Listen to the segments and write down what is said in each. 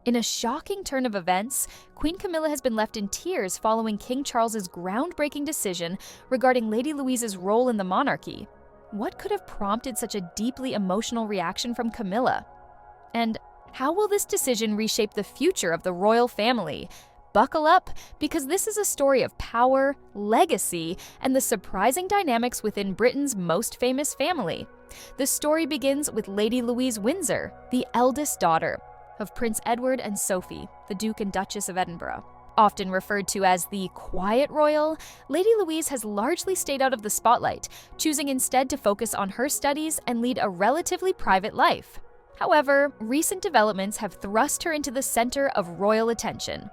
In a shocking turn of events, Queen Camilla has been left in tears following King Charles's groundbreaking decision regarding Lady Louise's role in the monarchy. What could have prompted such a deeply emotional reaction from Camilla? And how will this decision reshape the future of the royal family? Buckle up, because this is a story of power, legacy, and the surprising dynamics within Britain's most famous family. The story begins with Lady Louise Windsor, the eldest daughter of Prince Edward and Sophie, the Duke and Duchess of Edinburgh. Often referred to as the quiet royal, Lady Louise has largely stayed out of the spotlight, choosing instead to focus on her studies and lead a relatively private life. However, recent developments have thrust her into the center of royal attention.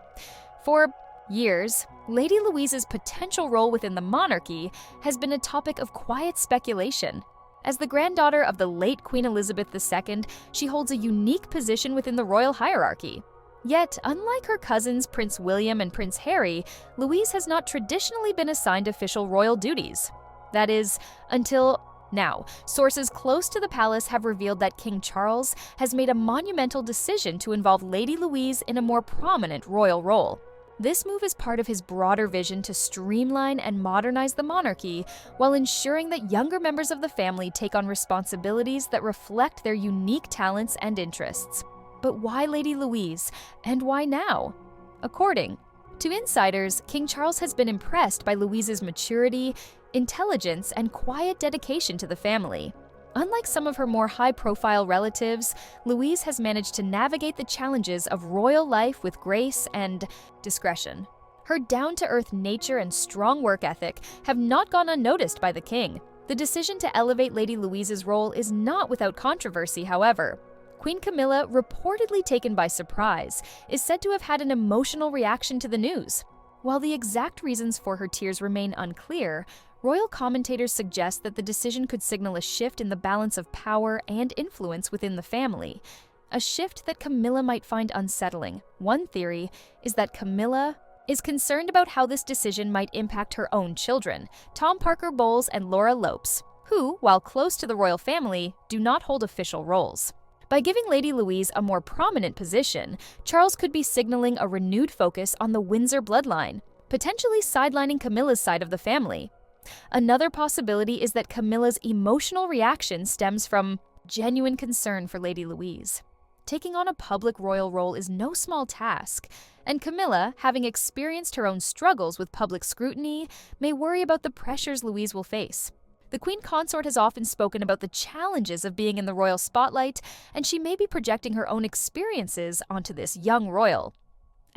For years, Lady Louise's potential role within the monarchy has been a topic of quiet speculation. As the granddaughter of the late Queen Elizabeth II, she holds a unique position within the royal hierarchy. Yet, unlike her cousins Prince William and Prince Harry, Louise has not traditionally been assigned official royal duties. That is, until now. Sources close to the palace have revealed that King Charles has made a monumental decision to involve Lady Louise in a more prominent royal role. This move is part of his broader vision to streamline and modernize the monarchy while ensuring that younger members of the family take on responsibilities that reflect their unique talents and interests. But why Lady Louise, and why now? According to insiders, King Charles has been impressed by Louise's maturity, intelligence, and quiet dedication to the family. Unlike some of her more high-profile relatives, Louise has managed to navigate the challenges of royal life with grace and discretion. Her down-to-earth nature and strong work ethic have not gone unnoticed by the king. The decision to elevate Lady Louise's role is not without controversy, however. Queen Camilla, reportedly taken by surprise, is said to have had an emotional reaction to the news. While the exact reasons for her tears remain unclear, royal commentators suggest that the decision could signal a shift in the balance of power and influence within the family, a shift that Camilla might find unsettling. One theory is that Camilla is concerned about how this decision might impact her own children, Tom Parker Bowles and Laura Lopes, who, while close to the royal family, do not hold official roles. By giving Lady Louise a more prominent position, Charles could be signaling a renewed focus on the Windsor bloodline, potentially sidelining Camilla's side of the family. Another possibility is that Camilla's emotional reaction stems from genuine concern for Lady Louise. Taking on a public royal role is no small task, and Camilla, having experienced her own struggles with public scrutiny, may worry about the pressures Louise will face. The Queen Consort has often spoken about the challenges of being in the royal spotlight, and she may be projecting her own experiences onto this young royal.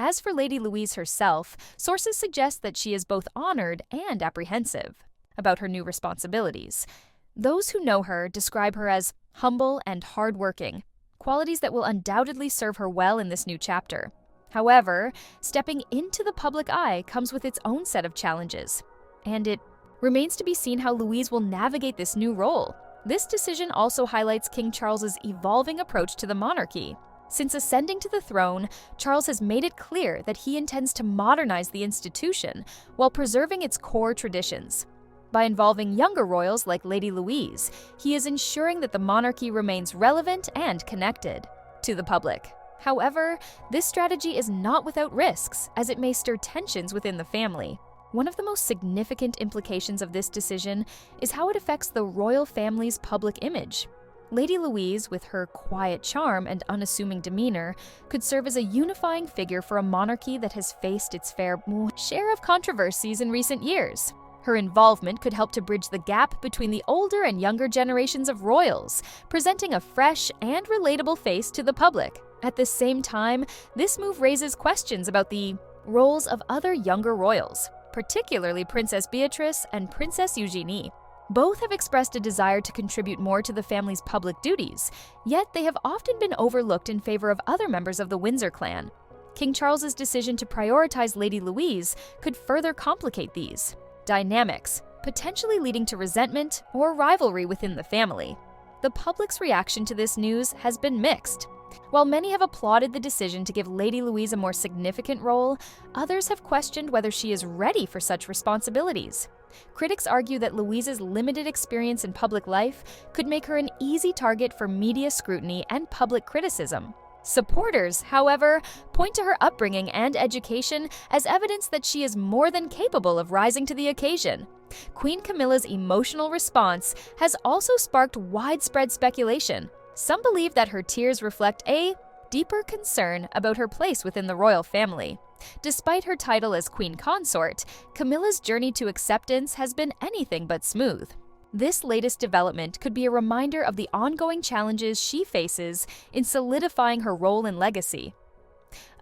As for Lady Louise herself, sources suggest that she is both honored and apprehensive about her new responsibilities. Those who know her describe her as humble and hardworking, qualities that will undoubtedly serve her well in this new chapter. However, stepping into the public eye comes with its own set of challenges, and it remains to be seen how Louise will navigate this new role. This decision also highlights King Charles's evolving approach to the monarchy. Since ascending to the throne, Charles has made it clear that he intends to modernize the institution while preserving its core traditions. By involving younger royals like Lady Louise, he is ensuring that the monarchy remains relevant and connected to the public. However, this strategy is not without risks, as it may stir tensions within the family. One of the most significant implications of this decision is how it affects the royal family's public image. Lady Louise, with her quiet charm and unassuming demeanor, could serve as a unifying figure for a monarchy that has faced its fair share of controversies in recent years. Her involvement could help to bridge the gap between the older and younger generations of royals, presenting a fresh and relatable face to the public. At the same time, this move raises questions about the roles of other younger royals, particularly Princess Beatrice and Princess Eugenie. Both have expressed a desire to contribute more to the family's public duties, yet they have often been overlooked in favor of other members of the Windsor clan. King Charles's decision to prioritize Lady Louise could further complicate these dynamics, potentially leading to resentment or rivalry within the family. The public's reaction to this news has been mixed. While many have applauded the decision to give Lady Louise a more significant role, others have questioned whether she is ready for such responsibilities. Critics argue that Louise's limited experience in public life could make her an easy target for media scrutiny and public criticism. Supporters, however, point to her upbringing and education as evidence that she is more than capable of rising to the occasion. Queen Camilla's emotional response has also sparked widespread speculation. Some believe that her tears reflect a deeper concern about her place within the royal family. Despite her title as queen consort, Camilla's journey to acceptance has been anything but smooth. This latest development could be a reminder of the ongoing challenges she faces in solidifying her role and legacy.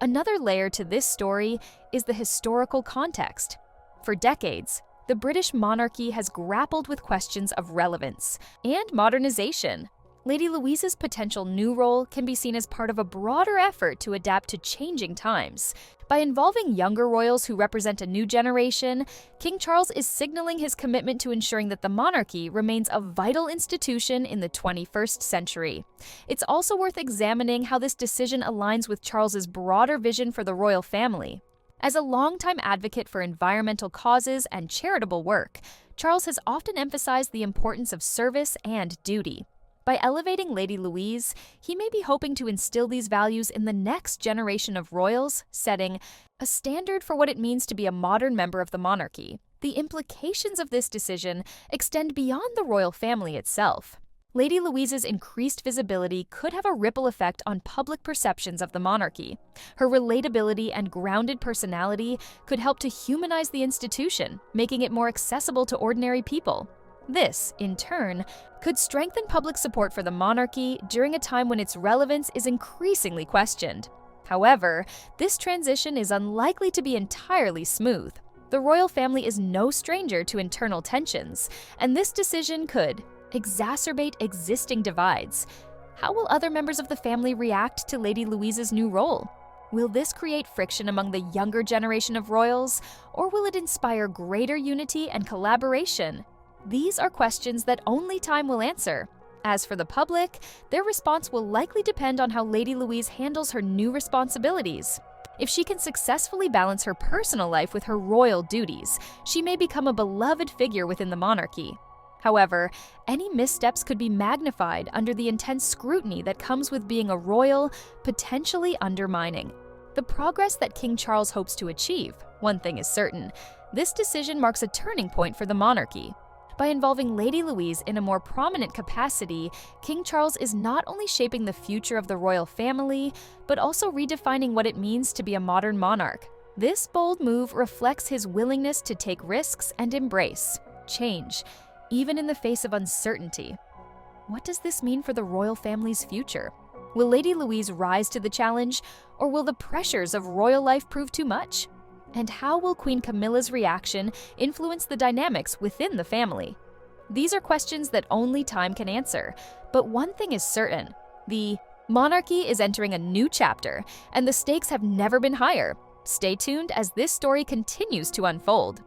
Another layer to this story is the historical context. For decades, the British monarchy has grappled with questions of relevance and modernization. Lady Louise's potential new role can be seen as part of a broader effort to adapt to changing times. By involving younger royals who represent a new generation, King Charles is signaling his commitment to ensuring that the monarchy remains a vital institution in the 21st century. It's also worth examining how this decision aligns with Charles's broader vision for the royal family. As a longtime advocate for environmental causes and charitable work, Charles has often emphasized the importance of service and duty. By elevating Lady Louise, he may be hoping to instill these values in the next generation of royals, setting a standard for what it means to be a modern member of the monarchy. The implications of this decision extend beyond the royal family itself. Lady Louise's increased visibility could have a ripple effect on public perceptions of the monarchy. Her relatability and grounded personality could help to humanize the institution, making it more accessible to ordinary people. This, in turn, could strengthen public support for the monarchy during a time when its relevance is increasingly questioned. However, this transition is unlikely to be entirely smooth. The royal family is no stranger to internal tensions, and this decision could exacerbate existing divides. How will other members of the family react to Lady Louise's new role? Will this create friction among the younger generation of royals, or will it inspire greater unity and collaboration? These are questions that only time will answer. As for the public, their response will likely depend on how Lady Louise handles her new responsibilities. If she can successfully balance her personal life with her royal duties, she may become a beloved figure within the monarchy. However, any missteps could be magnified under the intense scrutiny that comes with being a royal, potentially undermining the progress that King Charles hopes to achieve. One thing is certain: this decision marks a turning point for the monarchy. By involving Lady Louise in a more prominent capacity, King Charles is not only shaping the future of the royal family, but also redefining what it means to be a modern monarch. This bold move reflects his willingness to take risks and embrace change, even in the face of uncertainty. What does this mean for the royal family's future? Will Lady Louise rise to the challenge, or will the pressures of royal life prove too much? And how will Queen Camilla's reaction influence the dynamics within the family? These are questions that only time can answer, but one thing is certain: the monarchy is entering a new chapter, and the stakes have never been higher. Stay tuned as this story continues to unfold.